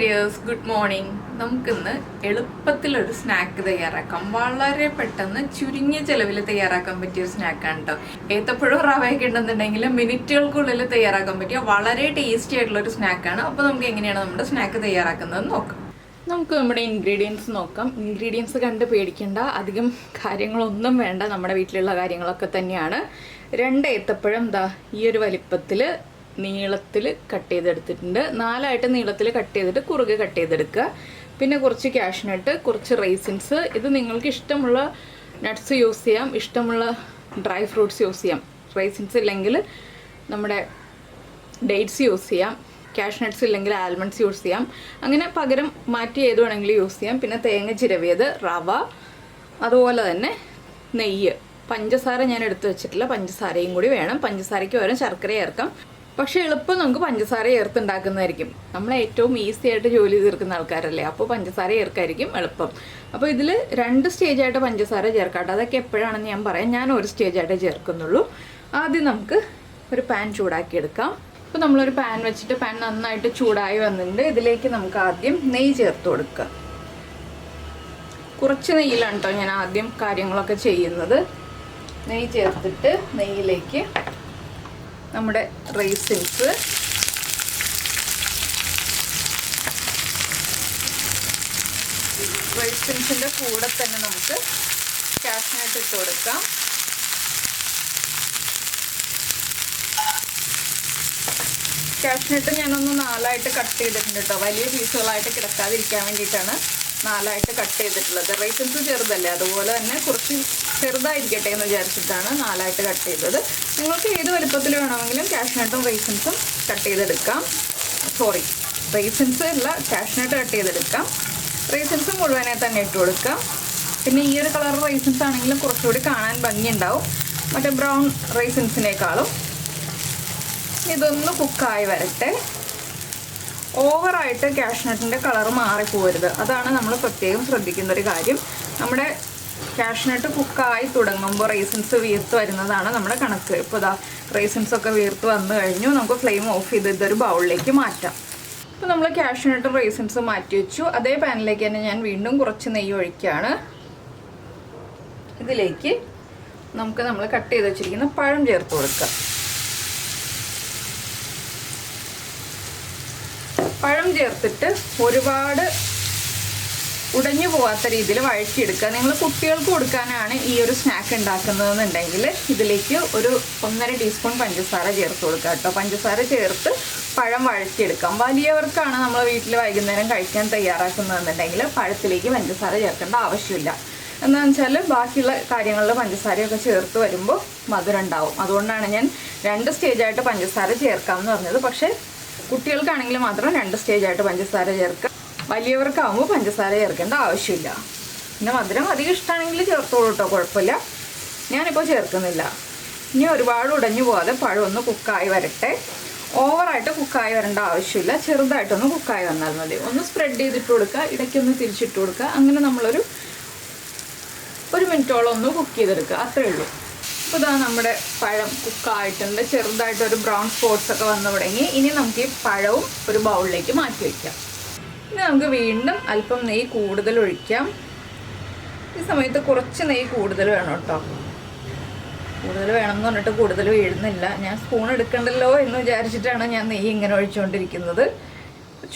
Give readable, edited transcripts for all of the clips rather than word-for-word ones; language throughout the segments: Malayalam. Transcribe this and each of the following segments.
Dears, good morning. നമുക്കിന്ന് എളുപ്പത്തിലൊരു സ്നാക്ക് തയ്യാറാക്കാം. വളരെ പെട്ടെന്ന് ചുരുങ്ങിയ ചെലവിൽ തയ്യാറാക്കാൻ പറ്റിയ ഒരു സ്നാക്കാണ് കേട്ടോ. ഏത്തപ്പഴം റവയൊക്കെ ഉണ്ടെന്നുണ്ടെങ്കിൽ മിനിറ്റുകൾക്കുള്ളിൽ തയ്യാറാക്കാൻ പറ്റിയ വളരെ ടേസ്റ്റി ആയിട്ടുള്ള ഒരു സ്നാക്കാണ്. അപ്പോൾ നമുക്ക് എങ്ങനെയാണ് നമ്മുടെ സ്നാക്ക് തയ്യാറാക്കുന്നത് നോക്കാം. നമുക്ക് നമ്മുടെ ഇൻഗ്രീഡിയൻസ് നോക്കാം. ഇൻഗ്രീഡിയൻസ് കണ്ട് പേടിക്കേണ്ട, അധികം കാര്യങ്ങളൊന്നും വേണ്ട, നമ്മുടെ വീട്ടിലുള്ള കാര്യങ്ങളൊക്കെ തന്നെയാണ്. 2 ഏത്തപ്പഴം ഈ ഒരു വലിപ്പത്തിൽ നീളത്തിൽ കട്ട് ചെയ്തെടുത്തിട്ടുണ്ട്. 4 നീളത്തിൽ കട്ട് ചെയ്തിട്ട് കുറുകെ കട്ട് ചെയ്തെടുക്കുക. പിന്നെ കുറച്ച് കാഷ്നട്ട്, കുറച്ച് റൈസിൻസ്. ഇത് നിങ്ങൾക്ക് ഇഷ്ടമുള്ള നട്ട്സ് യൂസ് ചെയ്യാം, ഇഷ്ടമുള്ള ഡ്രൈ ഫ്രൂട്ട്സ് യൂസ് ചെയ്യാം. റൈസിൻസ് ഇല്ലെങ്കിൽ നമ്മുടെ ഡേറ്റ്സ് യൂസ് ചെയ്യാം, കാഷ്നട്ട്സ് ഇല്ലെങ്കിൽ ആൽമണ്ട്സ് യൂസ് ചെയ്യാം. അങ്ങനെ പകരം മാറ്റി ഏത് വേണമെങ്കിലും യൂസ് ചെയ്യാം. പിന്നെ തേങ്ങ ചിരവിയത്, റവ, അതുപോലെ തന്നെ നെയ്യ്. പഞ്ചസാര ഞാൻ എടുത്തു വെച്ചിട്ടില്ല, പഞ്ചസാരയും കൂടി വേണം. പഞ്ചസാരയ്ക്ക് പകരം ശർക്കര ചേർക്കാം. പക്ഷെ എളുപ്പം നമുക്ക് പഞ്ചസാര ചേർത്തുണ്ടാക്കുന്നതായിരിക്കും. നമ്മൾ ഏറ്റവും ഈസി ആയിട്ട് ജോലി തീർക്കുന്ന ആൾക്കാരല്ലേ, അപ്പോൾ പഞ്ചസാര ചേർക്കായിരിക്കും എളുപ്പം. അപ്പോൾ ഇതിൽ 2 സ്റ്റേജായിട്ട് പഞ്ചസാര ചേർക്കാട്ടോ. അതൊക്കെ എപ്പോഴാണെന്ന് ഞാൻ പറയാം. ഞാൻ ഒരു സ്റ്റേജായിട്ട് ചേർക്കുന്നുള്ളൂ. ആദ്യം നമുക്ക് ഒരു പാൻ ചൂടാക്കിയെടുക്കാം. അപ്പോൾ നമ്മളൊരു പാൻ വെച്ചിട്ട് പാൻ നന്നായിട്ട് ചൂടായി വന്നിട്ടുണ്ട്. ഇതിലേക്ക് നമുക്ക് ആദ്യം നെയ്യ് ചേർത്ത് കൊടുക്കുക. കുറച്ച് നെയ്യിലാണ് കേട്ടോ ഞാൻ ആദ്യം കാര്യങ്ങളൊക്കെ ചെയ്യുന്നത്. നെയ്യ് ചേർത്തിട്ട് നെയ്യിലേക്ക് നമ്മുടെ റൈസിൻസ്, റൈസിൻസിൻ്റെ കൂടെ തന്നെ നമുക്ക് കാഷ്നട്ട് ഇട്ട് കൊടുക്കാം. കാഷ്നട്ട് ഞാനൊന്ന് 4 കട്ട് ചെയ്തിട്ടുണ്ട് കേട്ടോ. വലിയ പീസുകളായിട്ട് കിടക്കാതിരിക്കാൻ വേണ്ടിയിട്ടാണ് 4 കട്ട് ചെയ്തിട്ടുള്ളത്. റൈസിൻസ് ചെറുതല്ലേ, അതുപോലെ തന്നെ കുറച്ച് ചെറുതായിരിക്കട്ടെ എന്ന് വിചാരിച്ചിട്ടാണ് 4 കട്ട് ചെയ്തത്. നിങ്ങൾക്ക് ഏത് വലുപ്പത്തിൽ വേണമെങ്കിലും കാഷ്നട്ടും റൈസിൻസും കട്ട് ചെയ്തെടുക്കാം. റൈസിൻസ് അല്ല, കാഷ്നട്ട് കട്ട് ചെയ്തെടുക്കാം. റൈസിൻസ് മുഴുവനെ തന്നെ ഇട്ട് കൊടുക്കാം. പിന്നെ ഈ ഒരു കളർ റൈസിൻസ് ആണെങ്കിലും കുറച്ചുകൂടി കാണാൻ ഭംഗിയുണ്ടാവും മറ്റേ ബ്രൗൺ റൈസിൻസിനേക്കാളും. ഇതൊന്ന് കുക്കായി വരട്ടെ. ഓവറായിട്ട് കാഷ്നട്ടിൻ്റെ കളർ മാറിപ്പോരുത്, അതാണ് നമ്മൾ പ്രത്യേകം ശ്രദ്ധിക്കുന്ന ഒരു കാര്യം. നമ്മുടെ കാഷ്നട്ട് കുക്കായി തുടങ്ങുമ്പോൾ റൈസിൻസ് വീർത്ത് വരുന്നതാണ് നമ്മുടെ കണക്ക്. ഇപ്പോൾ റൈസിൻസൊക്കെ വീർത്ത് വന്നു കഴിഞ്ഞു. നമുക്ക് ഫ്ലെയിം ഓഫ് ചെയ്ത് ഇതൊരു ബൗളിലേക്ക് മാറ്റാം. ഇപ്പോൾ നമ്മൾ കാഷ്നട്ടും റൈസിൻസും മാറ്റി വെച്ചു. അതേ പാനിലേക്ക് തന്നെ ഞാൻ വീണ്ടും കുറച്ച് നെയ്യ് ഒഴിക്കുകയാണ്. ഇതിലേക്ക് നമുക്ക് നമ്മൾ കട്ട് ചെയ്ത് വെച്ചിരിക്കുന്ന പഴം ചേർത്ത് കൊടുക്കുക. പഴം ചേർത്തിട്ട് ഒരുപാട് ഉടഞ്ഞു പോകാത്ത രീതിയിൽ വഴറ്റിയെടുക്കുക. നിങ്ങൾ കുട്ടികൾക്ക് കൊടുക്കാനാണ് ഈ ഒരു സ്നാക്ക് ഉണ്ടാക്കുന്നതെന്നുണ്ടെങ്കിൽ ഇതിലേക്ക് ഒരു 1.5 ടീസ്പൂൺ പഞ്ചസാര ചേർത്ത് കൊടുക്കുക കേട്ടോ. പഞ്ചസാര ചേർത്ത് പഴം വഴറ്റിയെടുക്കാം. വലിയവർക്കാണ് നമ്മൾ വീട്ടിൽ വൈകുന്നേരം കഴിക്കാൻ തയ്യാറാക്കുന്നതെന്നുണ്ടെങ്കിൽ പഴത്തിലേക്ക് പഞ്ചസാര ചേർക്കേണ്ട ആവശ്യമില്ല. എന്താണെന്ന് വെച്ചാൽ ബാക്കിയുള്ള കാര്യങ്ങളിൽ പഞ്ചസാരയൊക്കെ ചേർത്ത് വരുമ്പോൾ മധുരം ഉണ്ടാവും. അതുകൊണ്ടാണ് ഞാൻ 2 സ്റ്റേജായിട്ട് പഞ്ചസാര ചേർക്കാമെന്ന് പറഞ്ഞത്. പക്ഷേ കുട്ടികൾക്കാണെങ്കിൽ മാത്രം 2 സ്റ്റേജായിട്ട് പഞ്ചസാര ചേർക്കുക. വലിയവർക്കാവുമ്പോൾ പഞ്ചസാര ചേർക്കേണ്ട ആവശ്യമില്ല. പിന്നെ മധുരം അധികം ഇഷ്ടമാണെങ്കിൽ ചേർത്തോളൂ കേട്ടോ, കുഴപ്പമില്ല. ഞാനിപ്പോൾ ചേർക്കുന്നില്ല. ഇനി ഒരുപാട് ഉടഞ്ഞു പോകാതെ പഴം ഒന്ന് കുക്കായി വരട്ടെ. ഓവറായിട്ട് കുക്കായി വരേണ്ട ആവശ്യമില്ല, ചെറുതായിട്ടൊന്ന് കുക്കായി വന്നാൽ മതി. ഒന്ന് സ്പ്രെഡ് ചെയ്തിട്ട് കൊടുക്കുക, ഇടയ്ക്കൊന്ന് തിരിച്ചിട്ട് കൊടുക്കുക. അങ്ങനെ നമ്മളൊരു 1 മിനിറ്റോളം ഒന്ന് കുക്ക് ചെയ്തെടുക്കുക, അത്രയേ ഉള്ളൂ. അപ്പോൾ നമ്മുടെ പഴം കുക്കായിട്ടുണ്ട്. ചെറുതായിട്ടൊരു ബ്രൗൺ സ്പോട്ട്സ് ഒക്കെ വന്നു തുടങ്ങി. ഇനി നമുക്ക് ഈ പഴവും ഒരു ബൗളിലേക്ക് മാറ്റി വയ്ക്കാം. ഇനി നമുക്ക് വീണ്ടും അല്പം നെയ്യ് കൂടുതൽ ഒഴിക്കാം. ഈ സമയത്ത് കുറച്ച് നെയ്യ് കൂടുതൽ വേണം കേട്ടോ. കൂടുതൽ വേണം എന്ന് പറഞ്ഞിട്ട് കൂടുതൽ വീഴുന്നില്ല. ഞാൻ സ്പൂൺ എടുക്കണ്ടല്ലോ എന്ന് വിചാരിച്ചിട്ടാണ് ഞാൻ നെയ്യ് ഇങ്ങനെ ഒഴിച്ചുകൊണ്ടിരിക്കുന്നത്.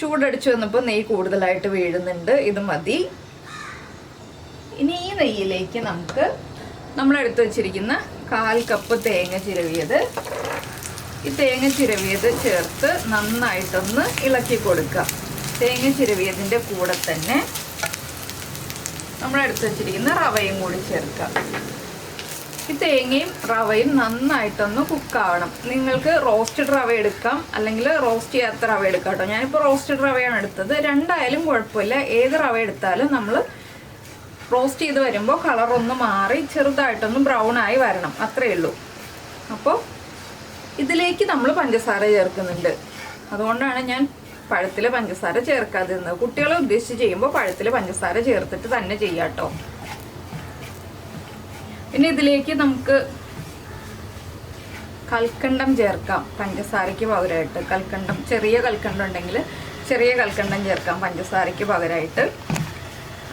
ചൂടടിച്ച് വന്നപ്പോൾ നെയ്യ് കൂടുതലായിട്ട് വീഴുന്നുണ്ട്. ഇത് മതി. ഇനി ഈ നെയ്യിലേക്ക് നമുക്ക് നമ്മളെടുത്ത് വെച്ചിരിക്കുന്ന 1/4 കപ്പ് തേങ്ങ ചിരവിയത്, ഈ തേങ്ങ ചിരവിയത് ചേർത്ത് നന്നായിട്ടൊന്ന് ഇളക്കി കൊടുക്കുക. തേങ്ങ ചിരവിയതിൻ്റെ കൂടെ തന്നെ നമ്മളെടുത്ത് വെച്ചിരിക്കുന്ന റവയും കൂടി ചേർക്കുക. ഈ തേങ്ങയും റവയും നന്നായിട്ടൊന്ന് കുക്കാവണം. നിങ്ങൾക്ക് റോസ്റ്റഡ് റവ എടുക്കാം, അല്ലെങ്കിൽ റോസ്റ്റ് ചെയ്യാത്ത റവ എടുക്കാം കേട്ടോ. ഞാനിപ്പോൾ റോസ്റ്റഡ് റവയാണ് എടുത്തത്. രണ്ടായാലും കുഴപ്പമില്ല, ഏത് റവ എടുത്താലും നമ്മൾ റോസ്റ്റ് ചെയ്ത് വരുമ്പോൾ കളറൊന്ന് മാറി ചെറുതായിട്ടൊന്ന് ബ്രൗൺ ആയി വരണം, അത്രയേ ഉള്ളൂ. അപ്പോൾ ഇതിലേക്ക് നമ്മൾ പഞ്ചസാര ചേർക്കുന്നുണ്ട്. അതുകൊണ്ടാണ് ഞാൻ പഴത്തിൽ പഞ്ചസാര ചേർക്കാതിരുന്നത്. കുട്ടികളെ ഉദ്ദേശിച്ച് ചെയ്യുമ്പോൾ പഴത്തിൽ പഞ്ചസാര ചേർത്തിട്ട് തന്നെ ചെയ്യാം കേട്ടോ. പിന്നെ ഇതിലേക്ക് നമുക്ക് കൽക്കണ്ടം ചേർക്കാം. പഞ്ചസാരയ്ക്ക് പകരമായിട്ട് കൽക്കണ്ടം, ചെറിയ കൽക്കണ്ടം ഉണ്ടെങ്കിൽ ചെറിയ കൽക്കണ്ടം ചേർക്കാം പഞ്ചസാരയ്ക്ക് പകരമായിട്ട്,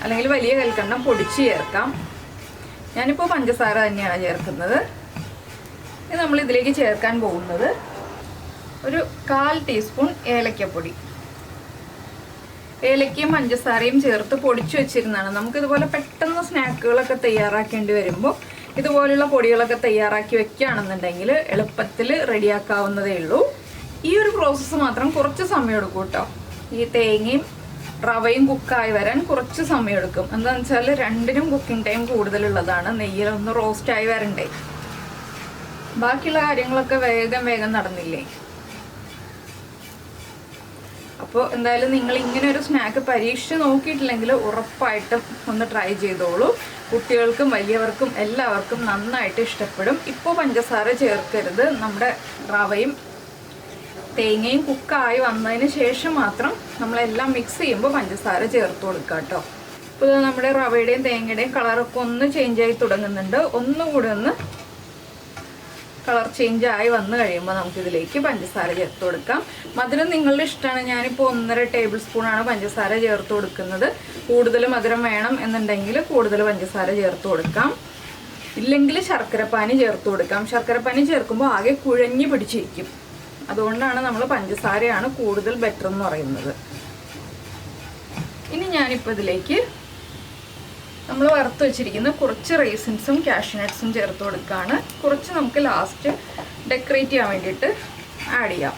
അല്ലെങ്കിൽ വലിയ കൽക്കണ്ടം പൊടിച്ച് ചേർക്കാം. ഞാനിപ്പോൾ പഞ്ചസാര തന്നെയാണ് ചേർക്കുന്നത്. ഇനി നമ്മൾ ഇതിലേക്ക് ചേർക്കാൻ പോകുന്നത് ഒരു 1/4 ടീസ്പൂൺ ഏലക്കപ്പൊടി. ഏലക്കയും പഞ്ചസാരയും ചേർത്ത് പൊടിച്ചു വെച്ചിരുന്നതാണ്. നമുക്കിതുപോലെ പെട്ടെന്ന് സ്നാക്കുകളൊക്കെ തയ്യാറാക്കേണ്ടി വരുമ്പോൾ ഇതുപോലുള്ള പൊടികളൊക്കെ തയ്യാറാക്കി വെക്കുകയാണെന്നുണ്ടെങ്കിൽ എളുപ്പത്തിൽ റെഡിയാക്കാവുന്നതേ ഉള്ളൂ. ഈ ഒരു പ്രോസസ്സ് മാത്രം കുറച്ച് സമയം എടുക്കും കേട്ടോ. ഈ തേങ്ങയും റവയും കുക്കായി വരാൻ കുറച്ച് സമയം എടുക്കും. എന്താണെന്ന് വെച്ചാൽ രണ്ടിനും കുക്കിംഗ് ടൈം കൂടുതലുള്ളതാണ്. നെയ്യിലൊന്ന് റോസ്റ്റായി വരണ്ടേ. ബാക്കിയുള്ള കാര്യങ്ങളൊക്കെ വേഗം നടന്നില്ലേ. അപ്പോൾ എന്തായാലും നിങ്ങൾ ഇങ്ങനെ ഒരു സ്നാക്ക് പരീക്ഷിച്ച് നോക്കിയിട്ടില്ലെങ്കിൽ ഉറപ്പായിട്ടും ഒന്ന് ട്രൈ ചെയ്തോളൂ. കുട്ടികൾക്കും വലിയവർക്കും എല്ലാവർക്കും നന്നായിട്ട് ഇഷ്ടപ്പെടും. ഇപ്പോൾ പഞ്ചസാര ചേർക്കരുത്. നമ്മുടെ റവയും തേങ്ങയും കുക്കായി വന്നതിന് ശേഷം മാത്രം നമ്മളെല്ലാം മിക്സ് ചെയ്യുമ്പോൾ പഞ്ചസാര ചേർത്ത് കൊടുക്കുക കേട്ടോ. ഇപ്പോൾ നമ്മുടെ റവയുടെയും തേങ്ങയുടെയും കളറൊക്കെ ഒന്ന് ചേഞ്ചായി തുടങ്ങുന്നുണ്ട്. ഒന്നുകൂടി ഒന്ന് കളർ ചേഞ്ചായി വന്നു കഴിയുമ്പോൾ നമുക്കിതിലേക്ക് പഞ്ചസാര ചേർത്ത് കൊടുക്കാം. മധുരം നിങ്ങളുടെ ഇഷ്ടമാണ്. ഞാനിപ്പോൾ 1.5 ടേബിൾ സ്പൂണാണ് പഞ്ചസാര ചേർത്ത് കൊടുക്കുന്നത്. കൂടുതൽ മധുരം വേണം എന്നുണ്ടെങ്കിൽ കൂടുതൽ പഞ്ചസാര ചേർത്ത് കൊടുക്കാം. ഇല്ലെങ്കിൽ ശർക്കരപ്പാനി ചേർത്ത് കൊടുക്കാം. ശർക്കരപ്പാനി ചേർക്കുമ്പോൾ ആകെ കുഴഞ്ഞു പിടിച്ചിരിക്കും. അതുകൊണ്ടാണ് നമ്മൾ പഞ്ചസാരയാണ് കൂടുതൽ ബെറ്റർ എന്ന് പറയുന്നത്. ഇനി ഞാനിപ്പോൾ ഇതിലേക്ക് നമ്മൾ വറുത്ത് വെച്ചിരിക്കുന്ന കുറച്ച് റേസിൻസും കാഷ്യൂനട്ട്സും ചേർത്ത് കൊടുക്കുകയാണ്. കുറച്ച് നമുക്ക് ലാസ്റ്റ് ഡെക്കറേറ്റ് ചെയ്യാൻ വേണ്ടിയിട്ട് ആഡ് ചെയ്യാം.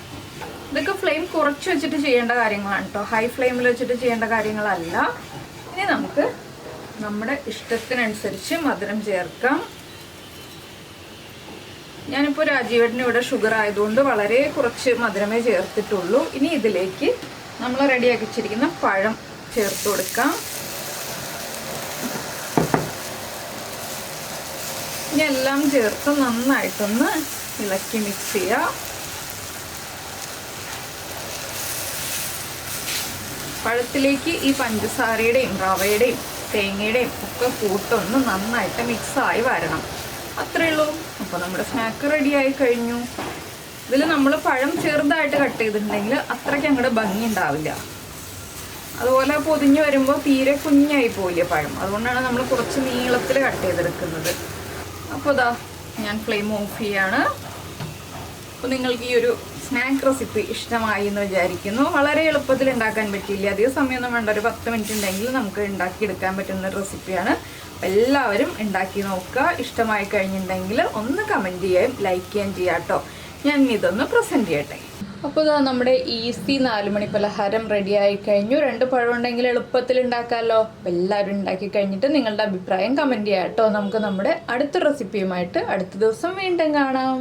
ഇതൊക്കെ ഫ്ലെയിം കുറച്ച് വെച്ചിട്ട് ചെയ്യേണ്ട കാര്യങ്ങളാണ് കേട്ടോ. ഹൈ ഫ്ലെയിമിൽ വെച്ചിട്ട് ചെയ്യേണ്ട കാര്യങ്ങളല്ല. ഇനി നമുക്ക് നമ്മുടെ ഇഷ്ടത്തിനനുസരിച്ച് മധുരം ചേർക്കാം. ഞാനിപ്പോൾ രാജീവേട്ടന് ഇവിടെ ഷുഗർ ആയതുകൊണ്ട് വളരെ കുറച്ച് മധുരമേ ചേർത്തിട്ടുള്ളൂ. ഇനി ഇതിലേക്ക് നമ്മൾ റെഡിയാക്കി വെച്ചിരിക്കുന്ന പഴം ചേർത്ത് കൊടുക്കാം. ഇനി എല്ലാം ചേർത്ത് നന്നായിട്ടൊന്ന് ഇളക്കി മിക്സ് ചെയ്യുക. പഴത്തിലേക്ക് ഈ പഞ്ചസാരയുടെയും റവയുടെയും തേങ്ങയുടെയും ഒക്കെ കൂട്ടൊന്ന് നന്നായിട്ട് മിക്സായി വരണം. അത്രയേ ഉള്ളൂ. അപ്പോൾ നമ്മുടെ സ്നാക്ക് റെഡി ആയി കഴിഞ്ഞു. ഇതിൽ നമ്മൾ പഴം ചെറുതായിട്ട് കട്ട് ചെയ്തിട്ടുണ്ടെങ്കിൽ അത്രയ്ക്ക് അങ്ങോട്ട് ഭംഗി ഉണ്ടാവില്ല. അതുപോലെ പൊതിഞ്ഞ് വരുമ്പോൾ തീരെ കുഞ്ഞായി പോയില്ലേ പഴം. അതുകൊണ്ടാണ് നമ്മൾ കുറച്ച് നീളത്തിൽ കട്ട് ചെയ്തെടുക്കുന്നത്. അപ്പോൾ ഇതാ ഞാൻ ഫ്ലെയിം ഓഫ് ചെയ്യാണ്. അപ്പോൾ നിങ്ങൾക്ക് ഈ ഒരു സ്നാക്ക് റെസിപ്പി ഇഷ്ടമായി എന്ന് വിചാരിക്കുന്നു. വളരെ എളുപ്പത്തിൽ ഉണ്ടാക്കാൻ പറ്റിയില്ല. അധികം സമയമൊന്നും വേണ്ട. ഒരു 10 മിനിറ്റ് ഉണ്ടെങ്കിൽ നമുക്ക് ഉണ്ടാക്കിയെടുക്കാൻ പറ്റുന്ന റെസിപ്പിയാണ്. എല്ലാവരും ഉണ്ടാക്കി നോക്കുക. ഇഷ്ടമായി കഴിഞ്ഞിട്ടുണ്ടെങ്കിൽ ഒന്ന് കമൻറ്റ് ചെയ്യുകയും ലൈക്ക് ചെയ്യുകയും ചെയ്യാം കേട്ടോ. ഞാൻ ഇതൊന്ന് പ്രസൻറ്റ് ചെയ്യട്ടെ. അപ്പോൾ ഇതാ നമ്മുടെ ഈസി 4 മണി പലഹാരം റെഡി ആയി കഴിഞ്ഞു. 2 പഴം ഉണ്ടെങ്കിൽ എളുപ്പത്തിൽ ഉണ്ടാക്കാമല്ലോ. അപ്പോൾ എല്ലാവരും ഉണ്ടാക്കി കഴിഞ്ഞിട്ട് നിങ്ങളുടെ അഭിപ്രായം കമൻറ്റ് ചെയ്യാം കേട്ടോ. നമുക്ക് നമ്മുടെ അടുത്ത റെസിപ്പിയുമായിട്ട് അടുത്ത ദിവസം വീണ്ടും കാണാം.